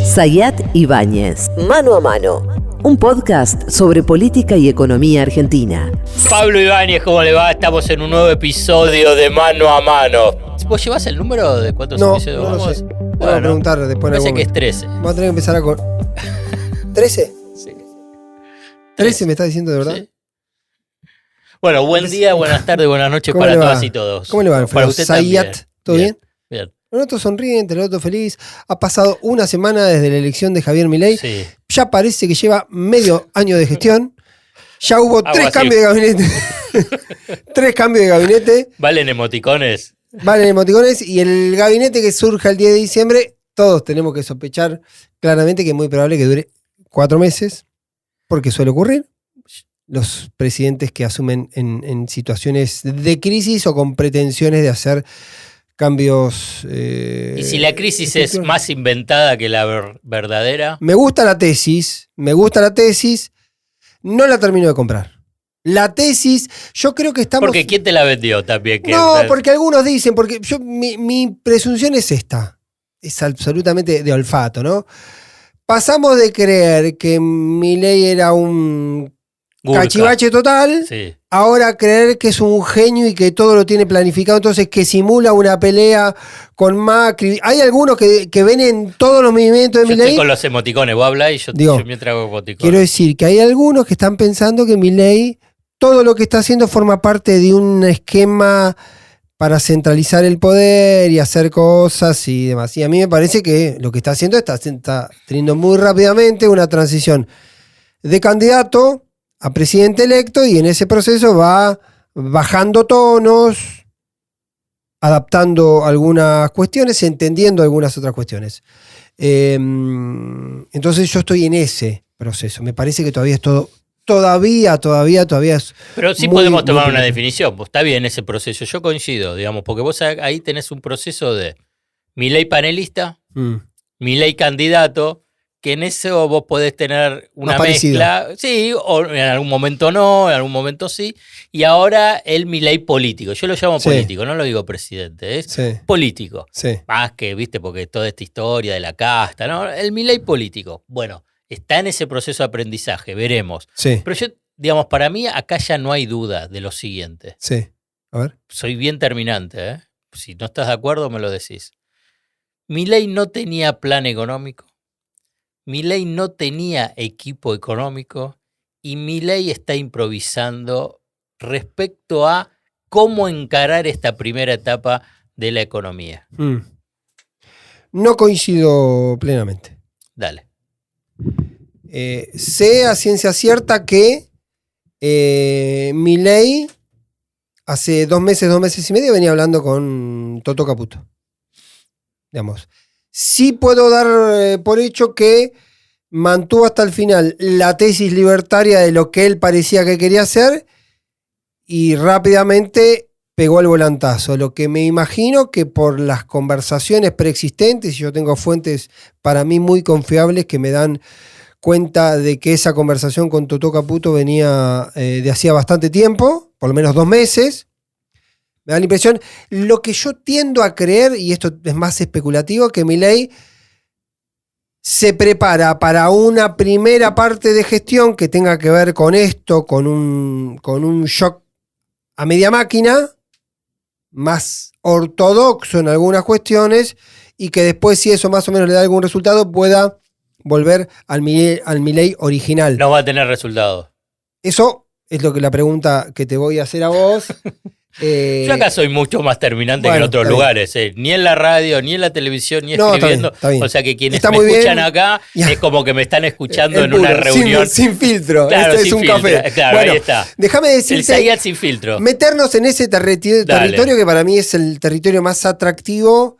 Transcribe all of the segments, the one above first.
Sayat Ibáñez, Mano a Mano, un podcast sobre política y economía argentina. Pablo Ibáñez, ¿cómo le va? Estamos en un nuevo episodio de Mano a Mano. ¿Vos llevas el número de cuántos episodios vamos? No lo sé. Voy a preguntar después. Parece que es 13. Vamos a tener que empezar a... ¿13? Sí. ¿13 me estás diciendo de verdad? Sí. Bueno, buen día, buenas tardes, buenas noches para todas y todos. ¿Cómo le va, Para usted Sayat, también. ¿todo bien? Bien. El otro sonriente, el otro feliz. Ha pasado una semana desde la elección de Javier Milei. Sí. Ya parece que lleva medio año de gestión. Ya hubo tres cambios de gabinete. 3 cambios de gabinete. ¿Valen emoticones? Valen emoticones. Y el gabinete que surja el 10 de diciembre, todos tenemos que sospechar claramente que es muy probable que dure 4 meses. Porque suele ocurrir. Los presidentes que asumen en situaciones de crisis o con pretensiones de hacer cambios. ¿Y si la crisis es más inventada que la verdadera? Me gusta la tesis. No la termino de comprar. La tesis, yo creo que estamos... Porque ¿quién te la vendió también? Porque algunos dicen, porque mi presunción es esta. Es absolutamente de olfato, ¿no? Pasamos de creer que Milei era un cachivache total, sí, ahora creer que es un genio y que todo lo tiene planificado, entonces que simula una pelea con Macri. Hay algunos que ven en todos los movimientos de Milei. Yo estoy con los emoticones, vos hablas y yo mientras hago emoticones. Quiero decir que hay algunos que están pensando que Milei, todo lo que está haciendo forma parte de un esquema para centralizar el poder y hacer cosas y demás. Y a mí me parece que lo que está haciendo está teniendo muy rápidamente una transición de candidato a presidente electo, y en ese proceso va bajando tonos, adaptando algunas cuestiones, entendiendo algunas otras cuestiones. Entonces yo estoy en ese proceso. Me parece que todavía es todo. Todavía es. Pero sí podemos tomar una definición. Pues está bien ese proceso. Yo coincido, digamos, porque vos ahí tenés un proceso de Milei panelista, Milei candidato, que en eso vos podés tener una mezcla, sí, o en algún momento no, en algún momento sí, y ahora el Milei político, yo lo llamo político, no lo digo presidente, es político, más que, viste, porque toda esta historia de la casta, ¿no? El Milei político, bueno, está en ese proceso de aprendizaje, veremos, pero yo, digamos, para mí acá ya no hay duda de lo siguiente, A ver. Soy bien terminante, ¿eh? Si no estás de acuerdo me lo decís. Milei no tenía plan económico, Milei no tenía equipo económico y Milei está improvisando respecto a cómo encarar esta primera etapa de la economía. No coincido plenamente. Dale. Sé a ciencia cierta que Milei hace 2 meses y medio venía hablando con Toto Caputo. Digamos. Sí puedo dar por hecho que mantuvo hasta el final la tesis libertaria de lo que él parecía que quería hacer y rápidamente pegó el volantazo. Lo que me imagino que por las conversaciones preexistentes, y yo tengo fuentes para mí muy confiables que me dan cuenta de que esa conversación con Toto Caputo venía de hacía bastante tiempo, por lo menos 2 meses. Me da la impresión, lo que yo tiendo a creer, y esto es más especulativo, que Milei se prepara para una primera parte de gestión que tenga que ver con esto, con un shock a media máquina, más ortodoxo en algunas cuestiones, y que después, si eso más o menos le da algún resultado, pueda volver al Milei original. No va a tener resultado. Eso es la pregunta que te voy a hacer a vos. Yo acá soy mucho más terminante que en otros lugares, ni en la radio, ni en la televisión, ni escribiendo. Está bien. O sea que quienes está me escuchan acá es como que me están escuchando en una reunión. Sin filtro, claro, este sin es un filtro. café. Claro, bueno, ahí está. Déjame decirte, el Sayat sin filtro. Meternos en ese territorio que para mí es el territorio más atractivo,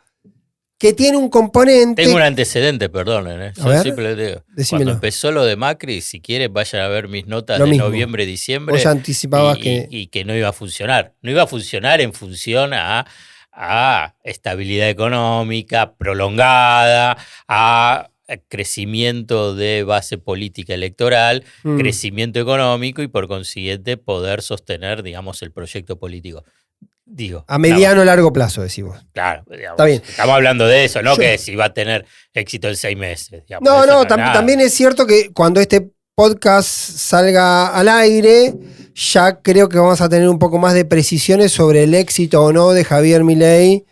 que tiene un componente... Tengo un antecedente, perdonen. Yo siempre les digo. Decímelo. Cuando empezó lo de Macri, si quieren vayan a ver mis notas de noviembre, diciembre. Vos ya anticipabas y que no iba a funcionar. No iba a funcionar en función a estabilidad económica prolongada, a crecimiento de base política electoral, crecimiento económico y por consiguiente poder sostener, digamos, el proyecto político. Digo, a mediano o largo plazo, decimos. Claro, digamos, está bien. Estamos hablando de eso, no que si va a tener éxito en 6 meses. Digamos, No, es nada. también es cierto que cuando este podcast salga al aire, ya creo que vamos a tener un poco más de precisiones sobre el éxito o no de Javier Milei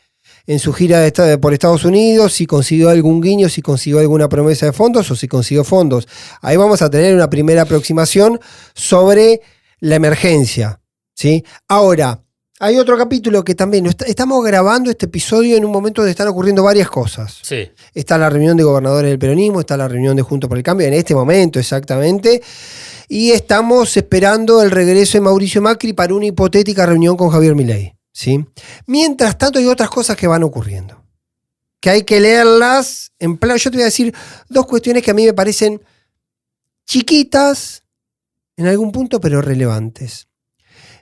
en su gira por Estados Unidos, si consiguió algún guiño, si consiguió alguna promesa de fondos o si consiguió fondos. Ahí vamos a tener una primera aproximación sobre la emergencia, ¿sí? Ahora, hay otro capítulo que también estamos grabando este episodio en un momento donde están ocurriendo varias cosas. Sí. Está la reunión de gobernadores del peronismo, está la reunión de Juntos por el Cambio, en este momento exactamente, y estamos esperando el regreso de Mauricio Macri para una hipotética reunión con Javier Milei, ¿sí? Mientras tanto hay otras cosas que van ocurriendo, que hay que leerlas en plan. Yo te voy a decir dos cuestiones que a mí me parecen chiquitas en algún punto, pero relevantes.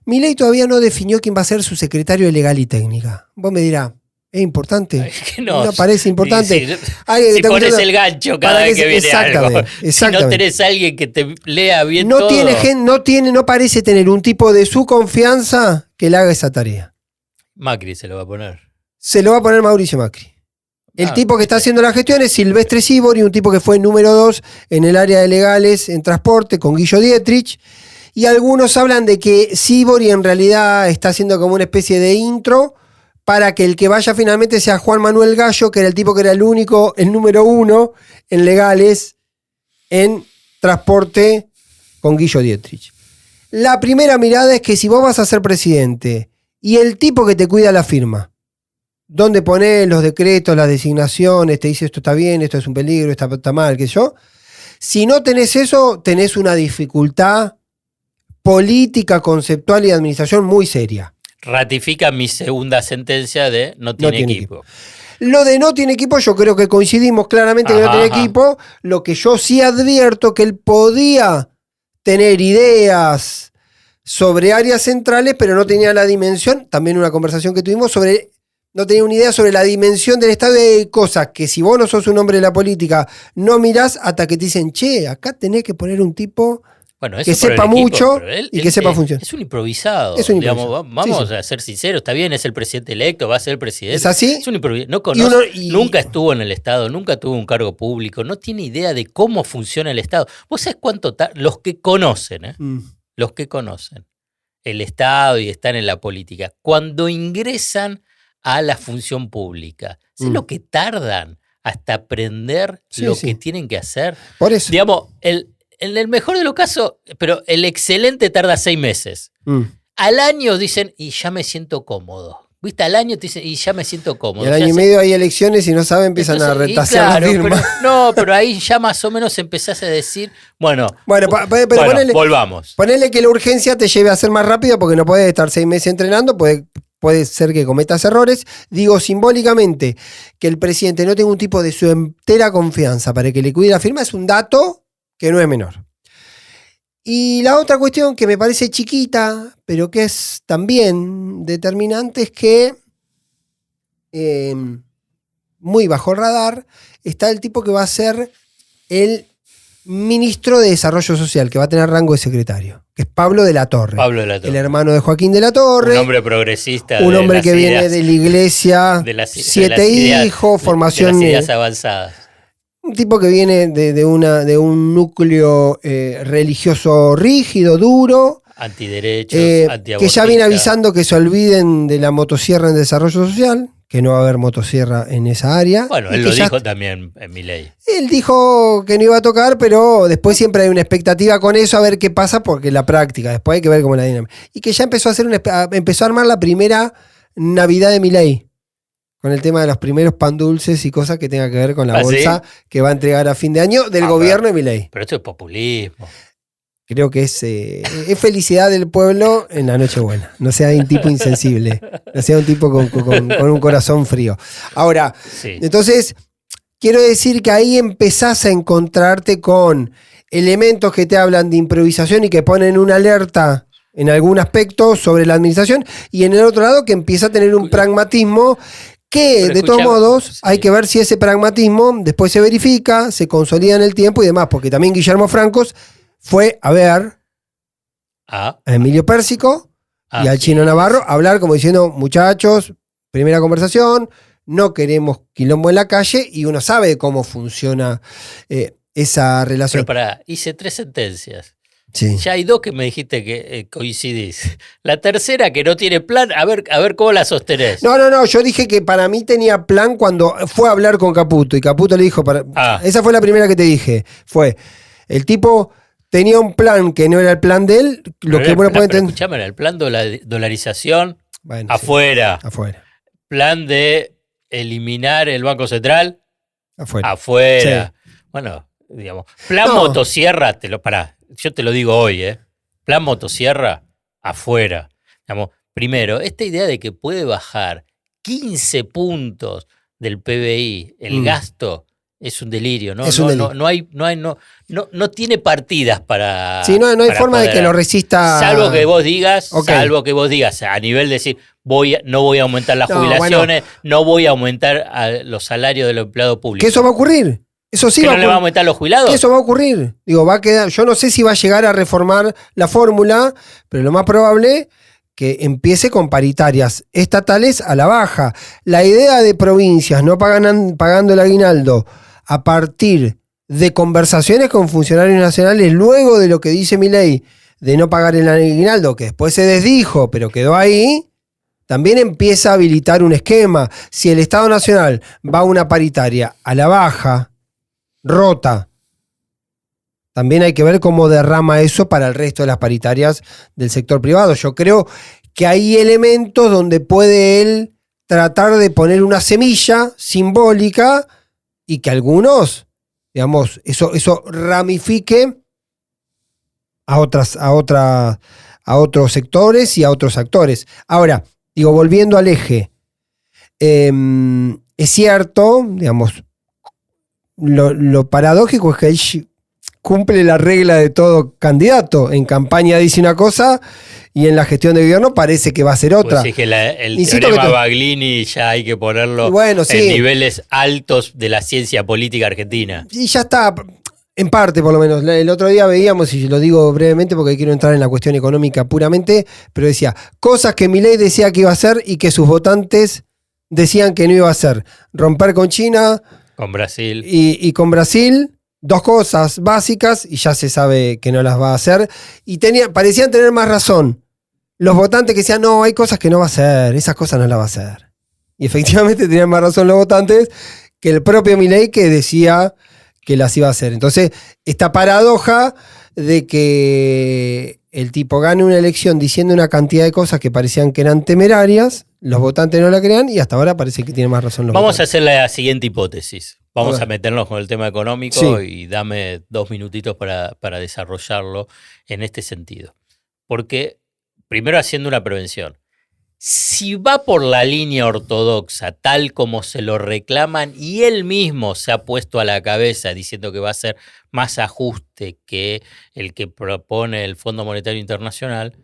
Milei todavía no definió quién va a ser su secretario de Legal y Técnica. Vos me dirás, ¿es importante? Es que no parece importante. Si pones el gancho cada vez que viene algo. Si no tenés a alguien que te lea bien todo. No parece tener un tipo de su confianza que le haga esa tarea. Macri se lo va a poner. Se lo va a poner Mauricio Macri. El tipo que está haciendo la gestión es Silvestre Sibori, un tipo que fue número 2 en el área de legales en transporte con Guillo Dietrich. Y algunos hablan de que Sibori en realidad está haciendo como una especie de intro para que el que vaya finalmente sea Juan Manuel Gallo, que era el tipo que era el número 1 en legales en transporte con Guillo Dietrich. La primera mirada es que si vos vas a ser presidente y el tipo que te cuida la firma, donde ponés los decretos, las designaciones, te dice esto está bien, esto es un peligro, esto está mal, qué sé yo, si no tenés eso, tenés una dificultad política, conceptual y de administración muy seria. Ratifica mi segunda sentencia de no tiene equipo. Lo de no tiene equipo, yo creo que coincidimos claramente que no tiene equipo. Lo que yo sí advierto que él podía tener ideas sobre áreas centrales, pero no tenía la dimensión, también una conversación que tuvimos no tenía una idea sobre la dimensión del Estado, de cosas que si vos no sos un hombre de la política, no mirás hasta que te dicen, che, acá tenés que poner un tipo que sepa mucho y que sepa funcionar. Es un improvisado. Es un improvisado. Digamos, vamos a ser sinceros, está bien, es el presidente electo, va a ser el presidente. ¿Es así? Es un improvisado. No conoce, nunca estuvo en el Estado, nunca tuvo un cargo público, no tiene idea de cómo funciona el Estado. ¿Vos sabés cuánto los que conocen, los que conocen el Estado y están en la política, cuando ingresan a la función pública, ¿sabés lo que tardan hasta aprender que tienen que hacer? Por eso. Digamos, en el mejor de los casos, pero el excelente tarda 6 meses. Al año dicen, y ya me siento cómodo. ¿Viste? Al año te dicen, y ya me siento cómodo. Y al año y medio hay elecciones y no saben, empiezan a retasear la firma. Pero ahí ya más o menos empezás a decir, bueno, volvamos. Ponele que la urgencia te lleve a ser más rápido porque no podés estar 6 meses entrenando, puede ser que cometas errores. Digo simbólicamente que el presidente no tenga un tipo de su entera confianza para que le cuide la firma es un dato que no es menor. Y la otra cuestión que me parece chiquita, pero que es también determinante, es que muy bajo el radar está el tipo que va a ser el ministro de Desarrollo Social, que va a tener rango de secretario, que es Pablo de la Torre. El hermano de Joaquín de la Torre. Un hombre progresista. Un hombre que viene de la iglesia, de 7 hijos, formación. De las ideas avanzadas. Un tipo que viene de un núcleo religioso rígido, duro. Antiderechos, antiabortista. Que ya viene avisando que se olviden de la motosierra en desarrollo social, que no va a haber motosierra en esa área. Bueno, él lo dijo también en Milei. Él dijo que no iba a tocar, pero después siempre hay una expectativa con eso a ver qué pasa, porque la práctica, después hay que ver cómo la dinámica. Y que ya empezó a armar la primera Navidad de Milei, con el tema de los primeros pan dulces y cosas que tenga que ver con la bolsa que va a entregar a fin de año del gobierno de Milei. Pero esto es populismo. Creo que es felicidad del pueblo en la Nochebuena. No sea un tipo insensible. No sea un tipo con un corazón frío. Ahora, entonces, quiero decir que ahí empezás a encontrarte con elementos que te hablan de improvisación y que ponen una alerta en algún aspecto sobre la administración, y en el otro lado que empieza a tener un pragmatismo que, de todos modos, hay que ver si ese pragmatismo después se verifica, se consolida en el tiempo y demás, porque también Guillermo Francos fue a ver a Emilio Pérsico y al Chino Navarro hablar como diciendo, muchachos, primera conversación, no queremos quilombo en la calle, y uno sabe cómo funciona esa relación. Pero hice 3 sentencias. Sí. Ya hay 2 que me dijiste que coincidís. La tercera, que no tiene plan, a ver cómo la sostenés. No, yo dije que para mí tenía plan cuando fue a hablar con Caputo, y Caputo le dijo, esa fue la primera que te dije, fue, el tipo tenía un plan que no era el plan de él, lo que uno puede entender. Escuchame, el plan de dolarización, bueno, afuera. Sí, afuera. Plan de eliminar el Banco Central, afuera. Sí. Bueno, digamos, plan motosierra, yo te lo digo hoy, plan motosierra, afuera. Digamos, primero, esta idea de que puede bajar 15 puntos del PBI el gasto es un delirio, ¿no? Es un delirio. No tiene partidas para. Sí, no hay forma de que lo resista. Salvo que vos digas, a nivel de decir, no voy a aumentar las jubilaciones, no voy a aumentar los salarios de los empleados públicos. ¿Que eso va a ocurrir? Eso sí ¿Que va no le va a aumentar los jubilados? Que eso va a ocurrir. Digo, va a quedar. Yo no sé si va a llegar a reformar la fórmula, pero lo más probable que empiece con paritarias estatales a la baja. La idea de provincias no pagando el aguinaldo a partir de conversaciones con funcionarios nacionales, luego de lo que dice Milei de no pagar el aguinaldo, que después se desdijo, pero quedó ahí, también empieza a habilitar un esquema. Si el Estado Nacional va a una paritaria a la baja, rota, también hay que ver cómo derrama eso para el resto de las paritarias del sector privado. Yo creo que hay elementos donde puede él tratar de poner una semilla simbólica y que algunos, digamos, eso ramifique a otros sectores y a otros actores. Ahora, digo, volviendo al eje, es cierto, digamos, lo paradójico es que él cumple la regla de todo candidato. En campaña dice una cosa y en la gestión de gobierno parece que va a ser otra. Pues sí, que el teorema Baglini ya hay que ponerlo en niveles altos de la ciencia política argentina. Y ya está, en parte por lo menos. El otro día veíamos, y lo digo brevemente porque quiero entrar en la cuestión económica puramente, pero decía, cosas que Milei decía que iba a hacer y que sus votantes decían que no iba a hacer. Romper con China. Con Brasil. Y con Brasil. 2 cosas básicas y ya se sabe que no las va a hacer. Y parecían tener más razón los votantes que decían, no, hay cosas que no va a hacer, esas cosas no las va a hacer. Y efectivamente tenían más razón los votantes que el propio Milei, que decía que las iba a hacer. Entonces, esta paradoja de que el tipo gane una elección diciendo una cantidad de cosas que parecían que eran temerarias, los votantes no la crean y hasta ahora parece que tiene más razón los votantes. Vamos a hacer la siguiente hipótesis. Vamos a meternos con el tema económico y dame 2 minutitos para desarrollarlo en este sentido. Porque, primero haciendo una prevención, si va por la línea ortodoxa, tal como se lo reclaman, y él mismo se ha puesto a la cabeza diciendo que va a ser más ajuste que el que propone el Fondo Monetario Internacional,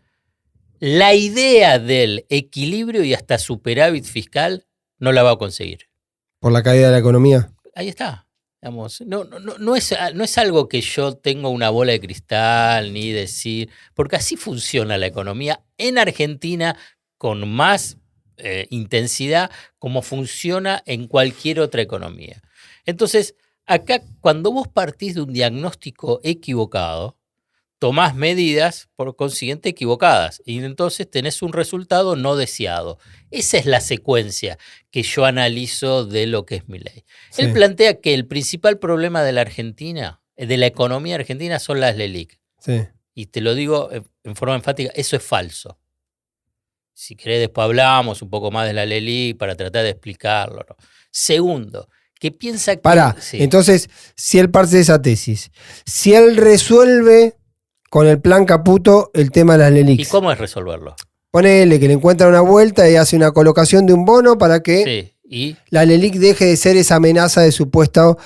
la idea del equilibrio y hasta superávit fiscal no la va a conseguir. ¿Por la caída de la economía? Ahí está. Digamos, no es algo que yo tenga una bola de cristal ni decir, porque así funciona la economía en Argentina con más intensidad como funciona en cualquier otra economía. Entonces, acá cuando vos partís de un diagnóstico equivocado, tomás medidas por consiguiente equivocadas y entonces tenés un resultado no deseado. Esa es la secuencia que yo analizo de lo que es Milei. Sí. Él plantea que el principal problema de la Argentina, de la economía argentina, son las LELIQ. Sí. Y te lo digo en forma enfática, eso es falso. Si querés después hablamos un poco más de la LELIQ para tratar de explicarlo, ¿no? Segundo, que piensa que... Entonces, si él parte de esa tesis, si él resuelve con el plan Caputo el tema de las LELIQ. ¿Y cómo es resolverlo? Ponele que le encuentra una vuelta y hace una colocación de un bono para que la LELIQ deje de ser esa amenaza de supuesto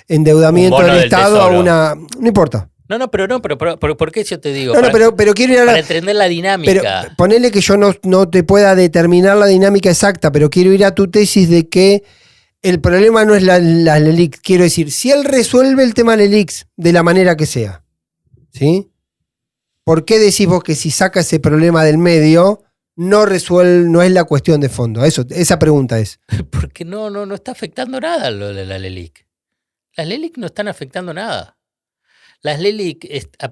endeudamiento del Estado a una... No importa. Pero ¿por qué yo te digo? Pero quiero ir a para entender la dinámica. Pero ponele que yo no te pueda determinar la dinámica exacta, pero quiero ir a tu tesis de que el problema no es la LELIQ. Quiero decir, si él resuelve el tema LELIQ de la manera que sea, ¿sí? ¿Por qué decís vos que si saca ese problema del medio no es la cuestión de fondo? Esa pregunta es. Porque no está afectando nada lo de la LELIQ. Las LELIQ no están afectando nada. Las LELIQ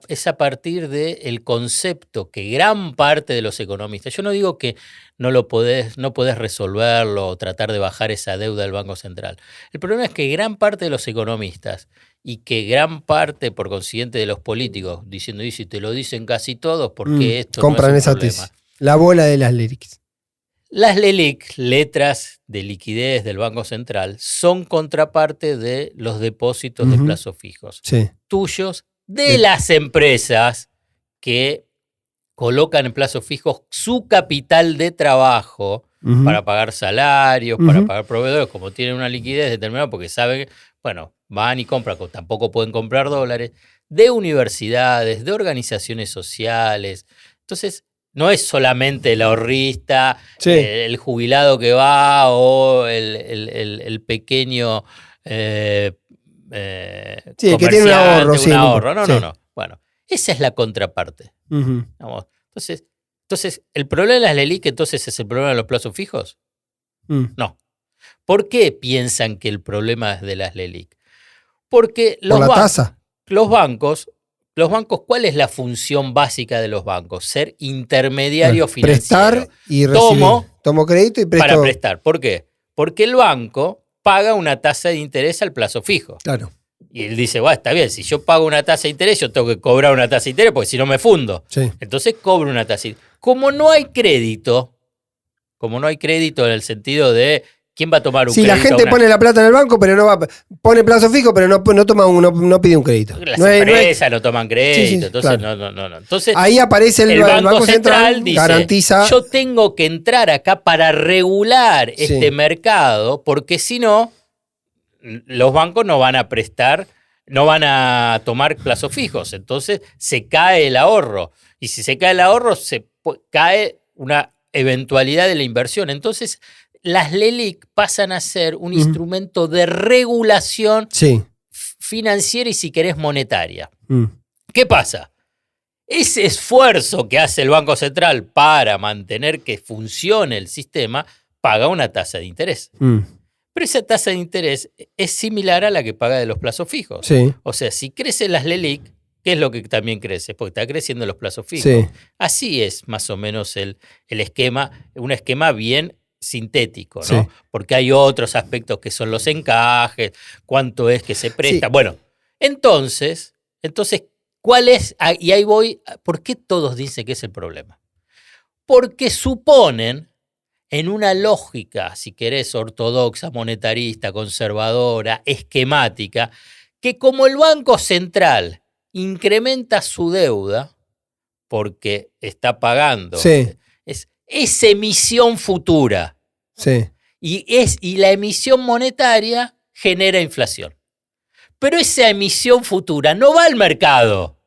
es a partir del concepto que gran parte de los economistas, yo no digo que no podés resolverlo o tratar de bajar esa deuda del Banco Central. El problema es que gran parte de los economistas y que gran parte, por consiguiente, de los políticos, diciendo, y si te lo dicen casi todos, porque esto compran no es un esa problema. tesis. La bola de las LELIQ. Las LELIQ, letras de liquidez del Banco Central, son contraparte de los depósitos de plazos fijos. Sí. Tuyos de las empresas que colocan en plazos fijos su capital de trabajo para pagar salarios, para pagar proveedores, como tienen una liquidez determinada, porque saben, bueno, van y compran, tampoco pueden comprar dólares, de universidades, de organizaciones sociales. Entonces, no es solamente el ahorrista, el jubilado que va o el pequeño que tiene un ahorro. No. Bueno, esa es la contraparte. Vamos. Entonces, ¿el problema de las LELIQ entonces es el problema de los plazos fijos? No. ¿Por qué piensan que el problema es de las LELIQ? Porque por la tasa. Los bancos, ¿cuál es la función básica de los bancos? Ser intermediario financiero. Prestar y recibir. Tomo crédito y presto. Para prestar. ¿Por qué? Porque el banco paga una tasa de interés al plazo fijo. Claro. Y él dice, está bien, si yo pago una tasa de interés, yo tengo que cobrar una tasa de interés porque si no me fundo. Sí. Entonces cobro una tasa de interés. Como no hay crédito en el sentido de ¿quién va a tomar un crédito? Sí, la gente pone la plata en el banco, pero pone plazo fijo, pero no pide un crédito. Las empresas no toman crédito, sí, entonces claro. no. Entonces, ahí aparece el Banco Central dice, garantiza. Yo tengo que entrar acá para regular este mercado, porque si no, los bancos no van a prestar, no van a tomar plazos fijos. Entonces se cae el ahorro. Y si se cae el ahorro, cae una eventualidad de la inversión. Entonces, las LELIQ pasan a ser un instrumento de regulación financiera y, si querés, monetaria. ¿Qué pasa? Ese esfuerzo que hace el Banco Central para mantener que funcione el sistema paga una tasa de interés. Pero esa tasa de interés es similar a la que paga de los plazos fijos. Sí. O sea, si crecen las LELIQ, ¿qué es lo que también crece? Porque está creciendo los plazos fijos. Sí. Así es más o menos el esquema, un esquema bien sintético, ¿no? Sí. Porque hay otros aspectos que son los encajes, cuánto es que se presta. Sí. Bueno, entonces, ¿cuál es? Y ahí voy, ¿por qué todos dicen que es el problema? Porque suponen, en una lógica, si querés, ortodoxa, monetarista, conservadora, esquemática, que como el Banco Central incrementa su deuda porque está pagando, es emisión futura. Sí. Y la emisión monetaria genera inflación. Pero esa emisión futura no va al mercado.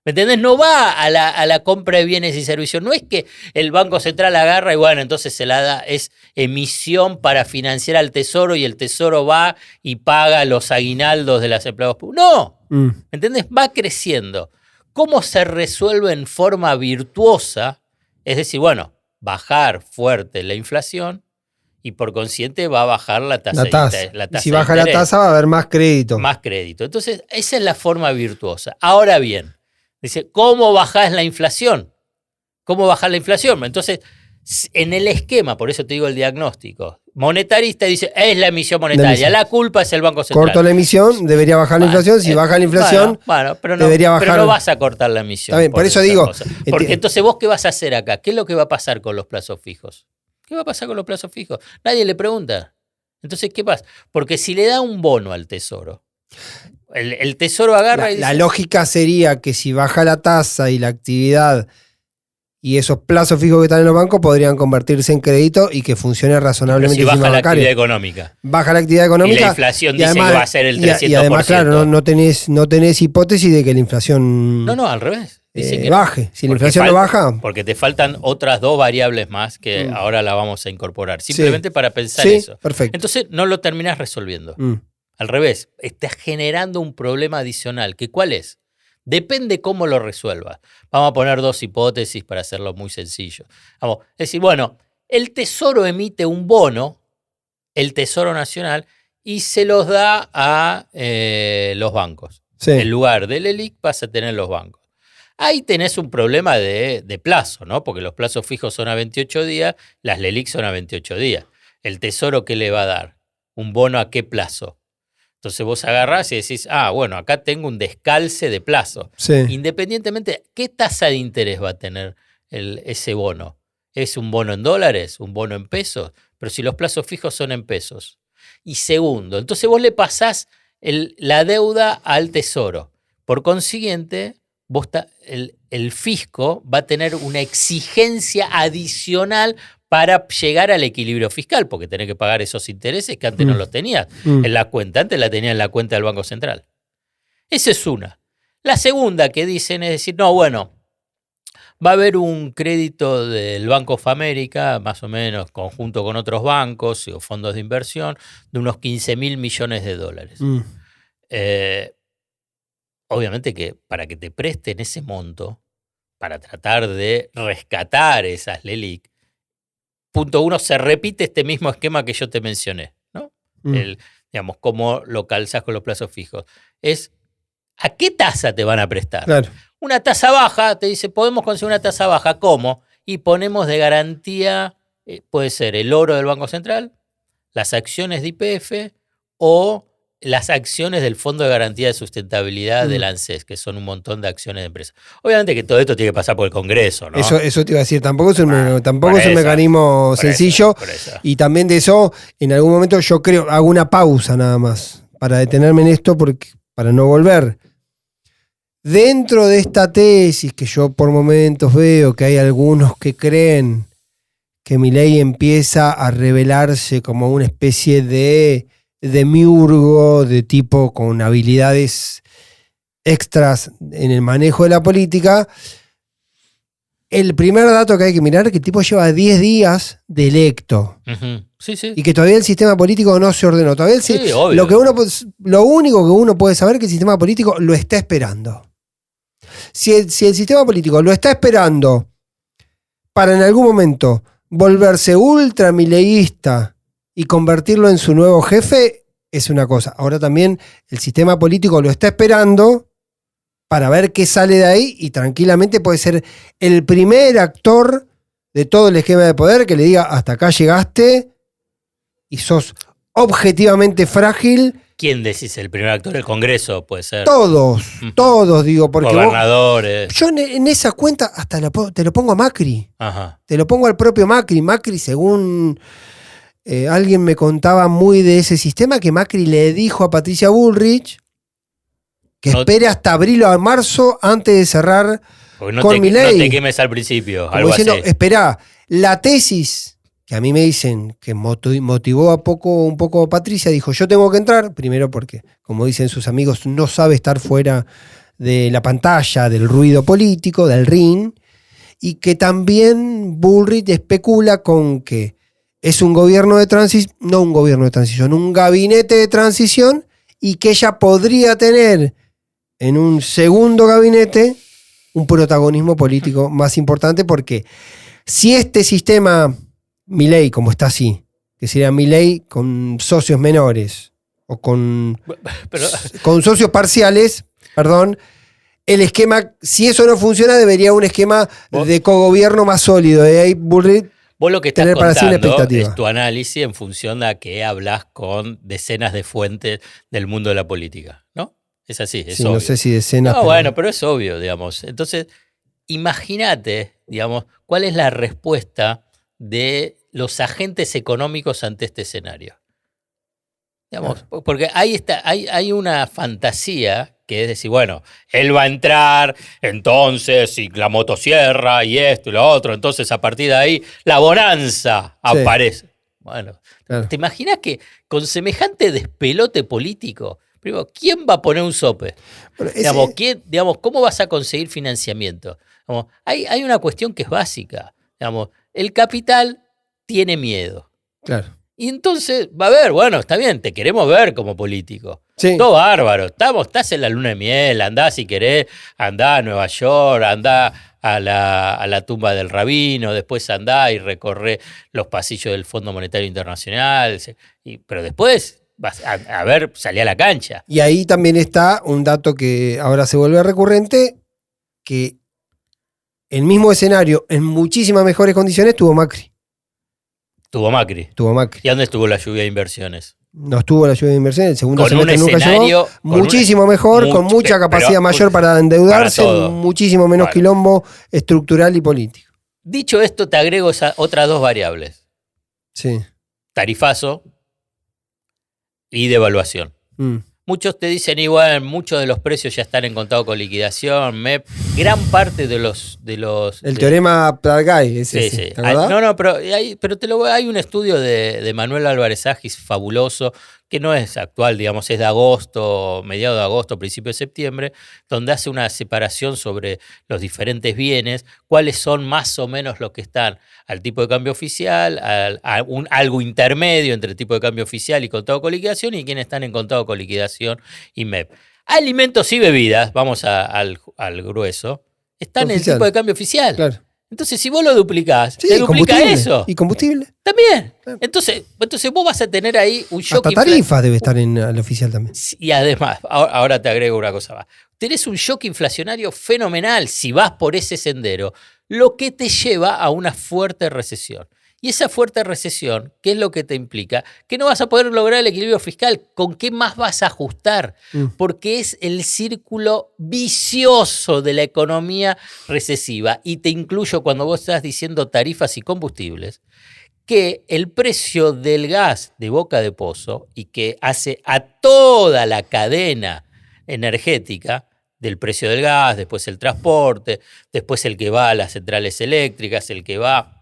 ¿Me entendés? No va a la compra de bienes y servicios. No es que el Banco Central agarra y bueno, entonces se la da, es emisión para financiar al Tesoro y el Tesoro va y paga los aguinaldos de los empleados públicos. No, ¿me entendés? Va creciendo. ¿Cómo se resuelve en forma virtuosa? Es decir, bueno, bajar fuerte la inflación y por consiguiente va a bajar la tasa de interés. Y si baja la tasa va a haber más crédito. Más crédito. Entonces, esa es la forma virtuosa. Ahora bien, dice, ¿cómo bajás la inflación? ¿Cómo bajar la inflación? Entonces, en el esquema, por eso te digo el diagnóstico, monetarista dice, es la emisión monetaria, la culpa es el Banco Central. Corto la emisión, debería bajar la inflación, si baja la inflación, debería bajar. Pero no vas a cortar la emisión. Está bien, por eso digo. Porque entonces, ¿vos qué vas a hacer acá? ¿Qué es lo que va a pasar con los plazos fijos? ¿Qué va a pasar con los plazos fijos? Nadie le pregunta. Entonces, ¿qué pasa? Porque si le da un bono al Tesoro, el Tesoro agarra y dice... La lógica sería que si baja la tasa y la actividad y esos plazos fijos que están en los bancos podrían convertirse en crédito y que funcione razonablemente. Pero si baja la actividad económica. Baja la actividad económica. Y la inflación dice que va a ser el 300%. Y además, claro, no tenés hipótesis de que la inflación... No, al revés. Dice que baje. Si la inflación no baja... Porque te faltan otras dos variables más que ahora la vamos a incorporar. Simplemente para pensar eso. Perfecto. Entonces no lo terminás resolviendo. Al revés, estás generando un problema adicional. ¿Cuál es? Depende cómo lo resuelvas. Vamos a poner dos hipótesis para hacerlo muy sencillo. Es decir, bueno, el Tesoro emite un bono, el Tesoro Nacional, y se los da a los bancos. Sí. En lugar del LELIQ vas a tener los bancos. Ahí tenés un problema de plazo, ¿no? Porque los plazos fijos son a 28 días, las LELIQ son a 28 días. ¿El Tesoro qué le va a dar? ¿Un bono a qué plazo? Entonces vos agarrás y decís, bueno, acá tengo un descalce de plazo. Sí. Independientemente, ¿qué tasa de interés va a tener ese bono? ¿Es un bono en dólares? ¿Un bono en pesos? Pero si los plazos fijos son en pesos. Y segundo, entonces vos le pasás la deuda al Tesoro. Por consiguiente, el fisco va a tener una exigencia adicional para llegar al equilibrio fiscal, porque tenés que pagar esos intereses que antes no los tenías en la cuenta. Antes la tenías en la cuenta del Banco Central. Esa es una. La segunda que dicen es decir, no, bueno, va a haber un crédito del Bank of America, más o menos, conjunto con otros bancos o fondos de inversión, de unos 15.000 millones de dólares. Obviamente que para que te presten ese monto, para tratar de rescatar esas LELIQ, punto uno, se repite este mismo esquema que yo te mencioné, ¿no? Digamos, cómo lo calzas con los plazos fijos. Es, ¿a qué tasa te van a prestar? Claro. Una tasa baja, te dice, podemos conseguir una tasa baja. ¿Cómo? Y ponemos de garantía, puede ser el oro del Banco Central, las acciones de YPF o las acciones del Fondo de Garantía de Sustentabilidad del ANSES, que son un montón de acciones de empresas. Obviamente que todo esto tiene que pasar por el Congreso, ¿no? Eso te iba a decir, tampoco es un mecanismo sencillo. Por eso. Y también de eso, en algún momento yo creo, hago una pausa nada más, para detenerme en esto, para no volver. Dentro de esta tesis, que yo por momentos veo que hay algunos que creen que Milei empieza a revelarse como una especie de demiurgo, de tipo con habilidades extras en el manejo de la política, el primer dato que hay que mirar es que el tipo lleva 10 días de electo. Uh-huh. Sí. Y que todavía el sistema político no se ordenó. Todavía lo único que uno puede saber es que el sistema político lo está esperando. Si el sistema político lo está esperando para en algún momento volverse ultra mileísta y convertirlo en su nuevo jefe, es una cosa. Ahora también el sistema político lo está esperando para ver qué sale de ahí y tranquilamente puede ser el primer actor de todo el esquema de poder que le diga hasta acá llegaste y sos objetivamente frágil. ¿Quién decís? ¿El primer actor? ¿El Congreso? Puede ser. Todos digo. Porque gobernadores. Yo en esa cuenta hasta te lo pongo a Macri. Ajá. Te lo pongo al propio Macri. Macri, según alguien me contaba muy de ese sistema, que Macri le dijo a Patricia Bullrich que espere hasta abril o marzo antes de cerrar con Milei. No te quemes al principio. Como algo diciendo, así. esperá, la tesis que a mí me dicen que motivó un poco a Patricia, dijo, yo tengo que entrar, primero porque, como dicen sus amigos, no sabe estar fuera de la pantalla, del ruido político, del ring, y que también Bullrich especula con que es un gobierno de transición, no un gobierno de transición, un gabinete de transición, y que ella podría tener en un segundo gabinete un protagonismo político más importante, porque si este sistema Milei, como está así, que sería Milei con socios menores o con socios parciales, perdón, el esquema, si eso no funciona, debería un esquema de cogobierno más sólido. De ahí Bullrich vos lo que estás tener para sí una contando expectativa. es tu análisis en función de que hablas con decenas de fuentes del mundo de la política, ¿no? Es así, es obvio. No sé si decenas. No, bueno, pero es obvio, digamos. Entonces, imagínate, digamos, cuál es la respuesta de los agentes económicos ante este escenario. Digamos, porque hay una fantasía que es decir, bueno, él va a entrar, entonces, y la motosierra, y esto y lo otro, entonces a partir de ahí la bonanza aparece. Bueno, claro. ¿Te imaginas que con semejante despelote político, primero, ¿quién va a poner un sope? Bueno, ¿cómo vas a conseguir financiamiento? Hay una cuestión que es básica. El capital tiene miedo. Claro. Y entonces va a ver, bueno, está bien, te queremos ver como político. Sí. Todo bárbaro. Estás en la luna de miel, andá si querés, andá a Nueva York, andá a la tumba del rabino, después andá y recorre los pasillos del Fondo Monetario Internacional. Pero después vas a ver, salí a la cancha. Y ahí también está un dato que ahora se vuelve recurrente, que el mismo escenario, en muchísimas mejores condiciones, tuvo Macri. Tuvo Macri. ¿Y dónde estuvo la lluvia de inversiones? No estuvo la lluvia de inversiones, el segundo con semestre un nunca escenario llegó. Muchísimo mejor, con mucha capacidad mayor para endeudarse, muchísimo menos quilombo estructural y político. Dicho esto, te agrego otras dos variables. Sí. Tarifazo y devaluación. Muchos te dicen igual, muchos de los precios ya están en contado con liquidación, MEP, gran parte de los teorema Plargay, ese. Sí. No, pero hay un estudio de Manuel Álvarez Agis fabuloso, que no es actual, digamos, es de agosto, mediados de agosto, principio de septiembre, donde hace una separación sobre los diferentes bienes, cuáles son más o menos los que están al tipo de cambio oficial, algo intermedio entre el tipo de cambio oficial y contado con liquidación, y quienes están en contado con liquidación y MEP. Alimentos y bebidas, vamos al grueso, están en el tipo de cambio oficial. Claro. Entonces, si vos lo duplicás, te duplica eso. ¿Y combustible? También. Claro. Entonces vos vas a tener ahí un shock. Hasta tarifa debe estar en el oficial también. Y además, ahora te agrego una cosa más. Tenés un shock inflacionario fenomenal si vas por ese sendero, lo que te lleva a una fuerte recesión. Y esa fuerte recesión, ¿qué es lo que te implica? Que no vas a poder lograr el equilibrio fiscal. ¿Con qué más vas a ajustar? Porque es el círculo vicioso de la economía recesiva. Y te incluyo cuando vos estás diciendo tarifas y combustibles, que el precio del gas de boca de pozo y que hace a toda la cadena energética, del precio del gas, después el transporte, después el que va a las centrales eléctricas, el que va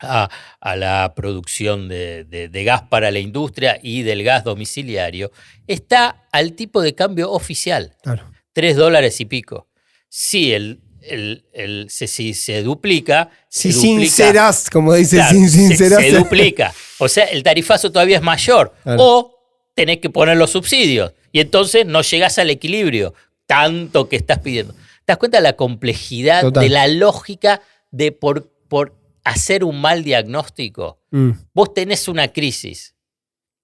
a la producción de gas para la industria y del gas domiciliario, está al tipo de cambio oficial. Claro. $3 y pico. Si se duplica... Si sinceras, como dice, claro, se duplica. O sea, el tarifazo todavía es mayor. Claro. O tenés que poner los subsidios. Y entonces no llegás al equilibrio tanto que estás pidiendo. ¿Te das cuenta de la complejidad de la lógica de por hacer un mal diagnóstico? Vos tenés una crisis.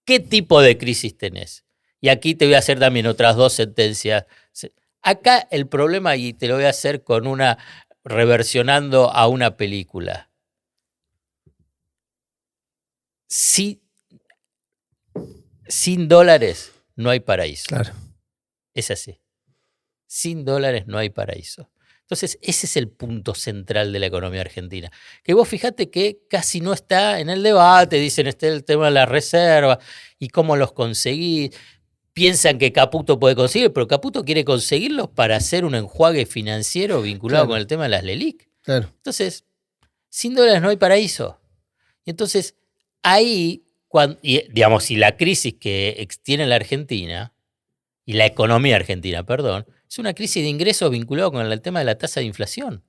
¿Qué tipo de crisis tenés? Y aquí te voy a hacer también otras dos sentencias. Acá el problema, y te lo voy a hacer con reversionando a una película. Sin dólares no hay paraíso. Claro. Es así. Sin dólares no hay paraíso. Entonces, ese es el punto central de la economía argentina. Que vos fijate que casi no está en el debate, dicen, está el tema de la reserva y cómo los conseguís. Piensan que Caputo puede conseguir, pero Caputo quiere conseguirlos para hacer un enjuague financiero vinculado con el tema de las LELIQ. Claro. Entonces, sin dólares no hay paraíso. Y entonces, ahí, digamos, si la crisis que tiene la Argentina, y la economía argentina, perdón, es una crisis de ingresos vinculado con el tema de la tasa de inflación.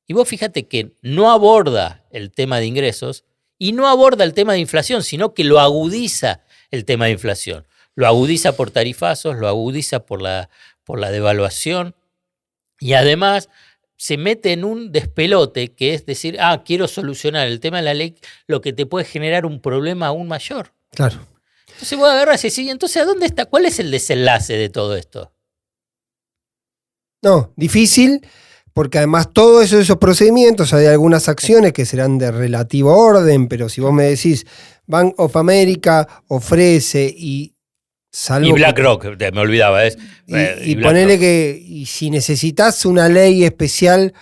Y vos fíjate que no aborda el tema de ingresos y no aborda el tema de inflación, sino que lo agudiza el tema de inflación. Lo agudiza por tarifazos, lo agudiza por la devaluación y además se mete en un despelote que es decir, quiero solucionar el tema de la ley, lo que te puede generar un problema aún mayor. Claro. Entonces vos agarras y decís, entonces, ¿a dónde está? ¿Cuál es el desenlace de todo esto? No, difícil, porque además todos esos procedimientos, hay algunas acciones que serán de relativo orden, pero si vos me decís, Bank of America ofrece y... Y BlackRock, me olvidaba. Y ponele que y si necesitas una ley especial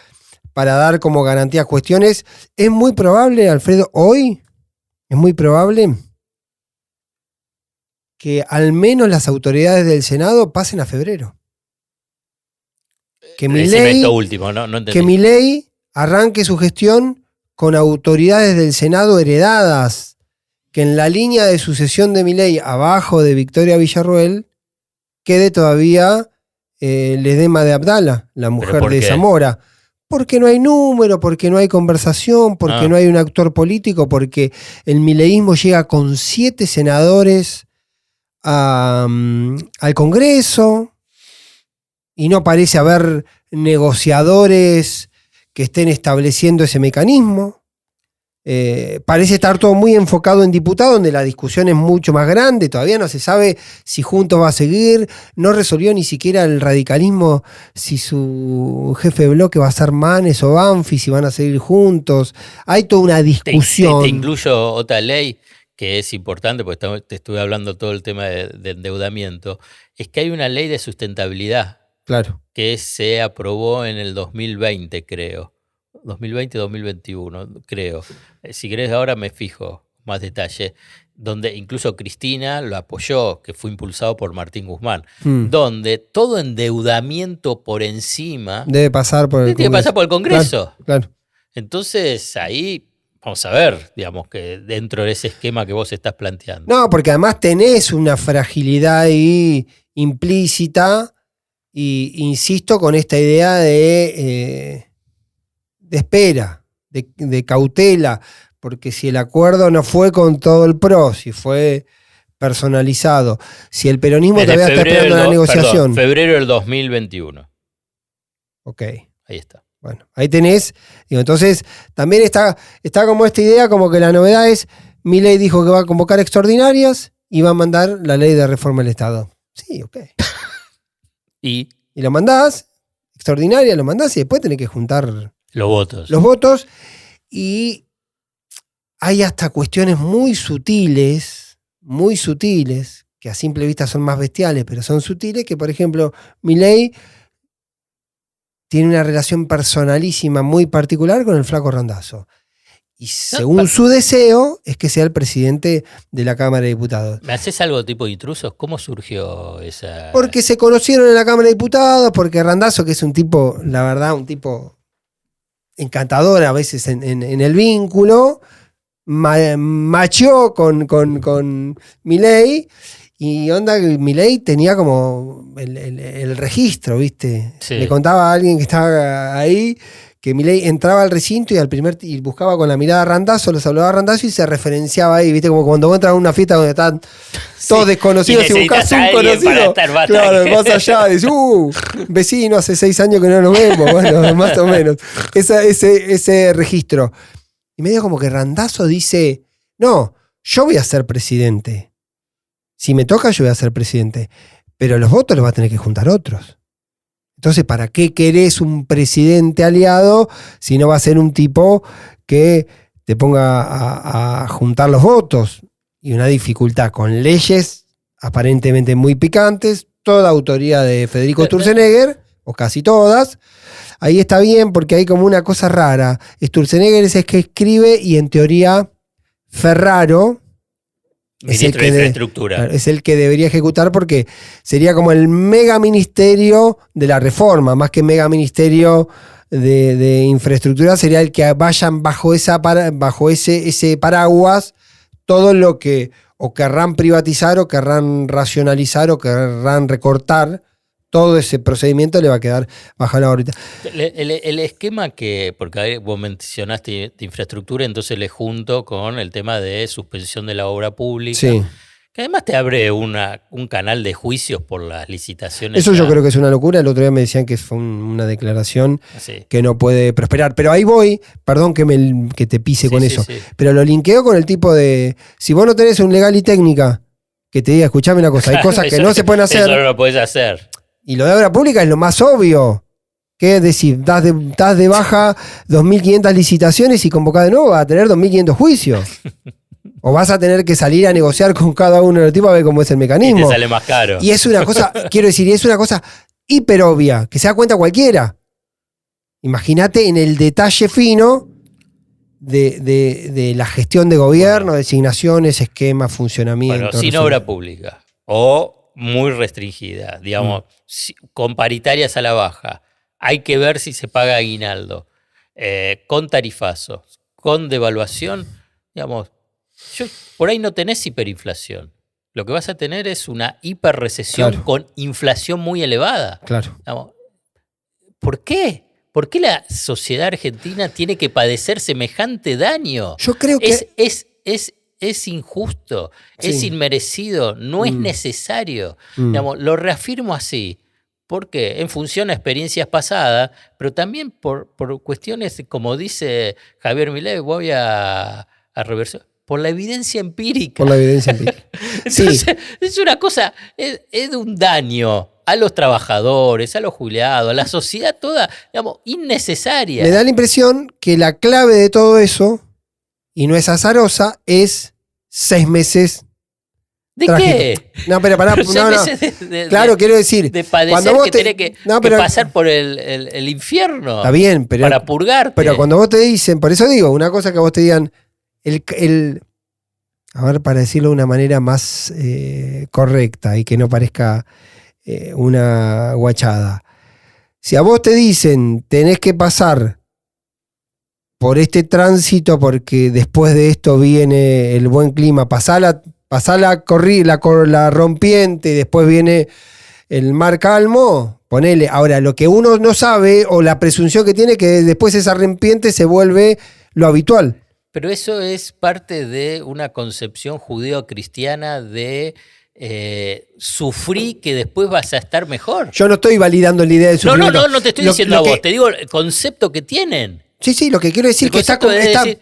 para dar como garantías cuestiones, es muy probable, Alfredo, hoy, es muy probable que al menos las autoridades del Senado pasen a febrero. Que Milei arranque su gestión con autoridades del Senado heredadas, que en la línea de sucesión de Milei, abajo de Victoria Villarroel, quede todavía Ledesma de Abdala, la mujer de Zamora. Porque no hay número, porque no hay conversación, porque no hay un actor político, porque el mileísmo llega con 7 senadores al Congreso y no parece haber negociadores que estén estableciendo ese mecanismo. Parece estar todo muy enfocado en diputados, donde la discusión es mucho más grande. Todavía no se sabe si Juntos va a seguir. No resolvió ni siquiera el radicalismo si su jefe de bloque va a ser Manes o Banfi, si van a seguir juntos. Hay toda una discusión. Te incluyo otra ley que es importante, porque te estuve hablando todo el tema de endeudamiento, es que hay una ley de sustentabilidad. Claro. Que se aprobó en el 2020, creo. 2020-2021, creo. Si querés ahora me fijo más detalle. Donde incluso Cristina lo apoyó, que fue impulsado por Martín Guzmán. Donde todo endeudamiento por encima debe pasar por el Congreso. Claro. Entonces ahí vamos a ver, digamos, que dentro de ese esquema que vos estás planteando. No, porque además tenés una fragilidad ahí implícita. Y insisto con esta idea de espera, de cautela, porque si el acuerdo no fue con todo el PRO, si fue personalizado, si el peronismo todavía está esperando la negociación. Febrero del 2021. Ok. Ahí está. Bueno, ahí tenés. Digo, entonces, también está como esta idea, como que la novedad es, Milei dijo que va a convocar extraordinarias y va a mandar la ley de reforma del Estado. Sí, ok. Y lo mandás, extraordinaria, lo mandás y después tenés que juntar los votos. Y hay hasta cuestiones muy sutiles, que a simple vista son más bestiales, pero son sutiles, que por ejemplo, Milei tiene una relación personalísima muy particular con el flaco Randazzo. Y según su deseo, es que sea el presidente de la Cámara de Diputados. ¿Me haces algo tipo de intrusos? ¿Cómo surgió esa...? Porque se conocieron en la Cámara de Diputados, porque Randazzo, que es un tipo, la verdad, un tipo encantador a veces en el vínculo, macheó con Milei, y onda que Milei tenía como el registro, ¿viste? Sí. Le contaba a alguien que estaba ahí que Milei entraba al recinto y buscaba con la mirada a Randazzo, los saludaba a Randazzo y se referenciaba ahí, ¿viste? Como cuando vos entras a una fiesta donde están todos desconocidos y buscas un conocido. Claro, más allá, dices, vecino, hace 6 años que no nos vemos, bueno, más o menos. Ese registro. Y medio como que Randazzo dice, no, yo voy a ser presidente. Si me toca, yo voy a ser presidente. Pero los votos los va a tener que juntar otros. Entonces, ¿para qué querés un presidente aliado si no va a ser un tipo que te ponga a juntar los votos? Y una dificultad con leyes aparentemente muy picantes, toda autoría de Federico Sturzenegger, o casi todas. Ahí está bien porque hay como una cosa rara. Sturzenegger es el que escribe y en teoría Ferraro Ministro de Infraestructura. Es el que debería ejecutar porque sería como el mega ministerio de la reforma, más que mega ministerio de infraestructura, sería el que vayan bajo ese paraguas todo lo que o querrán privatizar o querrán racionalizar o querrán recortar. Todo ese procedimiento le va a quedar bajo la órbita. El esquema que, porque vos mencionaste de infraestructura, entonces le junto con el tema de suspensión de la obra pública, sí, que además te abre un canal de juicios por las licitaciones. Eso yo creo que es una locura. El otro día me decían que fue una declaración sí, que no puede prosperar. Pero ahí voy, perdón que te pise con eso, sí. Pero lo linkeo con el tipo de, si vos no tenés un legal y técnica que te diga, escuchame una cosa, hay cosas que no se pueden hacer. Eso no lo podés hacer. Y lo de obra pública es lo más obvio. ¿Qué es decir? Das de baja 2.500 licitaciones y convocás de nuevo, vas a tener 2.500 juicios. O vas a tener que salir a negociar con cada uno de los tipos a ver cómo es el mecanismo. Y te sale más caro. Y es una cosa, quiero decir, es una cosa hiper obvia, que se da cuenta cualquiera. Imagínate en el detalle fino de la gestión de gobierno, designaciones, esquemas, funcionamiento. Bueno, sin obra pública. O muy restringida, digamos, con paritarias a la baja. Hay que ver si se paga aguinaldo, con tarifazos, con devaluación, digamos, por ahí no tenés hiperinflación. Lo que vas a tener es una hiperrecesión, claro, con inflación muy elevada. Claro. Digamos, ¿por qué? ¿Por qué la sociedad argentina tiene que padecer semejante daño? Yo creo que es es injusto, Sí. es inmerecido, no es necesario. Digamos, lo reafirmo así. ¿Por qué? En función a experiencias pasadas, pero también por cuestiones, como dice Javier Milei, voy a reversar, por la evidencia empírica. Por la evidencia empírica. Entonces, Sí. es una cosa, es de un daño a los trabajadores, a los jubilados, a la sociedad toda, digamos, innecesaria. Me da la impresión que la clave de todo eso, y no es azarosa, es 6 meses. ¿De trágico. qué? No, pero pará. Pero 6 No, no. meses Claro, quiero decir. de padecer cuando vos que tenés que pasar por el infierno. Está bien, pero. Para purgarte. Pero cuando vos te dicen, por eso digo, una cosa que vos te digan, a ver, para decirlo de una manera más correcta y que no parezca una guachada. Si a vos te dicen, tenés que pasar por este tránsito porque después de esto viene el buen clima, pasá la rompiente, después viene el mar calmo, ponele. Ahora, lo que uno no sabe o la presunción que tiene que después esa rompiente se vuelve lo habitual. Pero eso es parte de una concepción judeo-cristiana de sufrir que después vas a estar mejor. Yo no estoy validando la idea de sufrimiento. No te estoy diciendo a vos, te digo el concepto que tienen. Sí, lo que quiero decir es que está... Decir,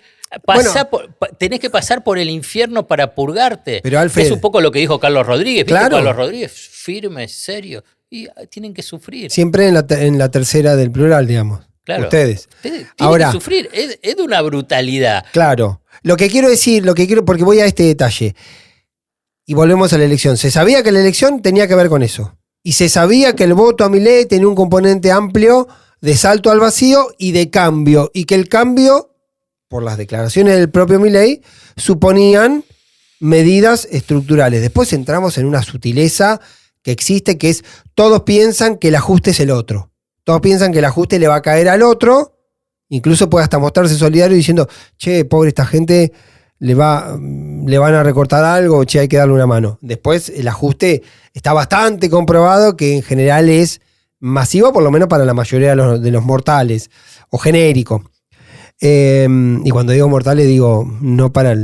tenés que pasar por el infierno para purgarte. Pero Alfred, es un poco lo que dijo Carlos Rodríguez. ¿Viste? Claro. Carlos Rodríguez, firme, serio. Y tienen que sufrir. Siempre en la tercera del plural, digamos. Claro. Ustedes. Tienen Ahora, que sufrir. Es de una brutalidad. Claro. Lo que quiero decir, porque voy a este detalle. Y volvemos a la elección. Se sabía que la elección tenía que ver con eso. Y se sabía que el voto a Milei tenía un componente amplio de salto al vacío y de cambio. Y que el cambio, por las declaraciones del propio Milei, suponían medidas estructurales. Después entramos en una sutileza que existe, que es todos piensan que el ajuste es el otro. Todos piensan que el ajuste le va a caer al otro. Incluso puede hasta mostrarse solidario diciendo, che, pobre esta gente, le van a recortar algo, che, hay que darle una mano. Después el ajuste está bastante comprobado que en general es masivo, por lo menos para la mayoría de los mortales, o genérico. Y cuando digo mortales digo no para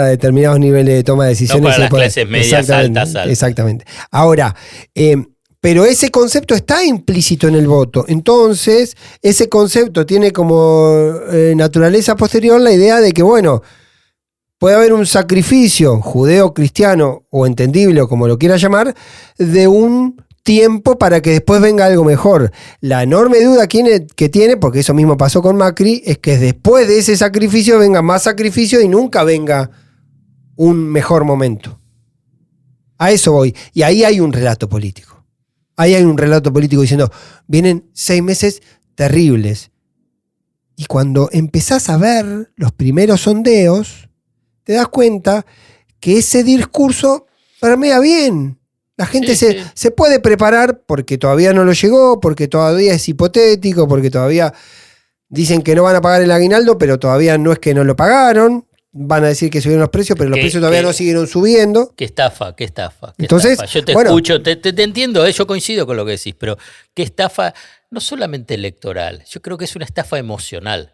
determinados niveles de toma de decisiones. No para las clases medias altas. Exactamente. Ahora, pero ese concepto está implícito en el voto. Entonces, ese concepto tiene como naturaleza posterior la idea de que, bueno, puede haber un sacrificio judeo-cristiano o entendible o como lo quiera llamar, de un tiempo para que después venga algo mejor. La enorme duda que tiene, porque eso mismo pasó con Macri, es que después de ese sacrificio venga más sacrificio y nunca venga un mejor momento. A eso voy. Y ahí hay un relato político. Ahí hay un relato político diciendo, vienen 6 meses terribles. Y cuando empezás a ver los primeros sondeos, te das cuenta que ese discurso permea bien. La gente se puede preparar porque todavía no lo llegó, porque todavía es hipotético, porque todavía dicen que no van a pagar el aguinaldo, pero todavía no es que no lo pagaron. Van a decir que subieron los precios, pero los precios todavía no siguieron subiendo. Qué estafa. Entonces, yo te escucho, te entiendo, yo coincido con lo que decís, pero qué estafa, no solamente electoral, yo creo que es una estafa emocional.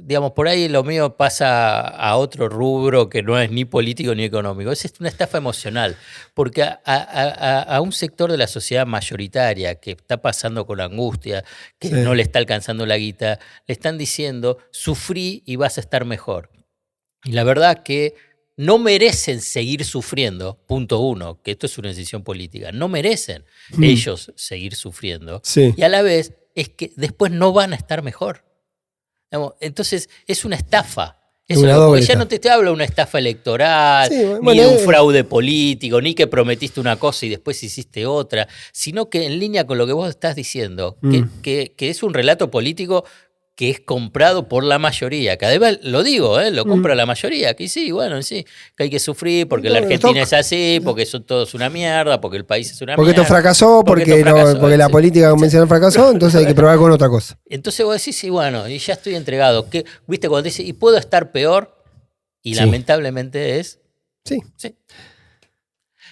Digamos, por ahí lo mío pasa a otro rubro que no es ni político ni económico. Es una estafa emocional, porque a un sector de la sociedad mayoritaria que está pasando con angustia, que no le está alcanzando la guita, le están diciendo, sufrí y vas a estar mejor. Y la verdad que no merecen seguir sufriendo, punto uno, que esto es una decisión política, no merecen ellos seguir sufriendo. Sí. Y a la vez es que después no van a estar mejor. Entonces es una estafa. Porque ya no te hablo de una estafa electoral, ni de un fraude político, ni que prometiste una cosa y después hiciste otra, sino que en línea con lo que vos estás diciendo, que es un relato político que es comprado por la mayoría, que además lo digo, lo compra la mayoría, que sí, que hay que sufrir porque la Argentina es así, porque son todos una mierda, porque el país es una porque mierda. Esto fracasó, porque la política convencional fracasó, entonces hay que probar con otra cosa. Entonces vos decís, y ya estoy entregado. ¿Viste cuando dice, y puedo estar peor? Y lamentablemente es... Sí.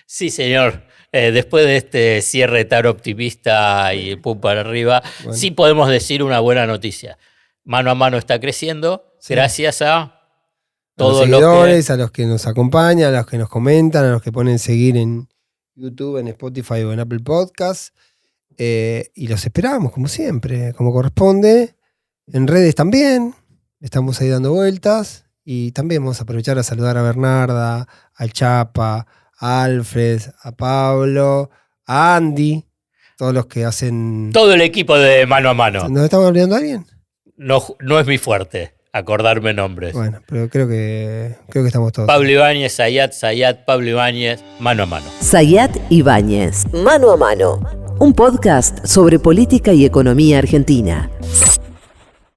Sí, señor. Después de este cierre tan optimista y pum para arriba, sí podemos decir una buena noticia. Mano a Mano está creciendo gracias a todos los seguidores, a los que nos acompañan, a los que nos comentan, a los que ponen seguir en YouTube, en Spotify o en Apple Podcasts. Y los esperamos, como siempre, como corresponde. En redes también. Estamos ahí dando vueltas. Y también vamos a aprovechar a saludar a Bernarda, al Chapa, a Alfred, a Pablo, a Andy, todos los que hacen... Todo el equipo de Mano a Mano. ¿Nos estamos olvidando a alguien? No es mi fuerte acordarme nombres. Bueno, pero creo que estamos todos. Pablo Ibáñez, Zayat, Pablo Ibáñez, Mano a Mano. Zayat Ibáñez, Mano a Mano. Un podcast sobre política y economía argentina.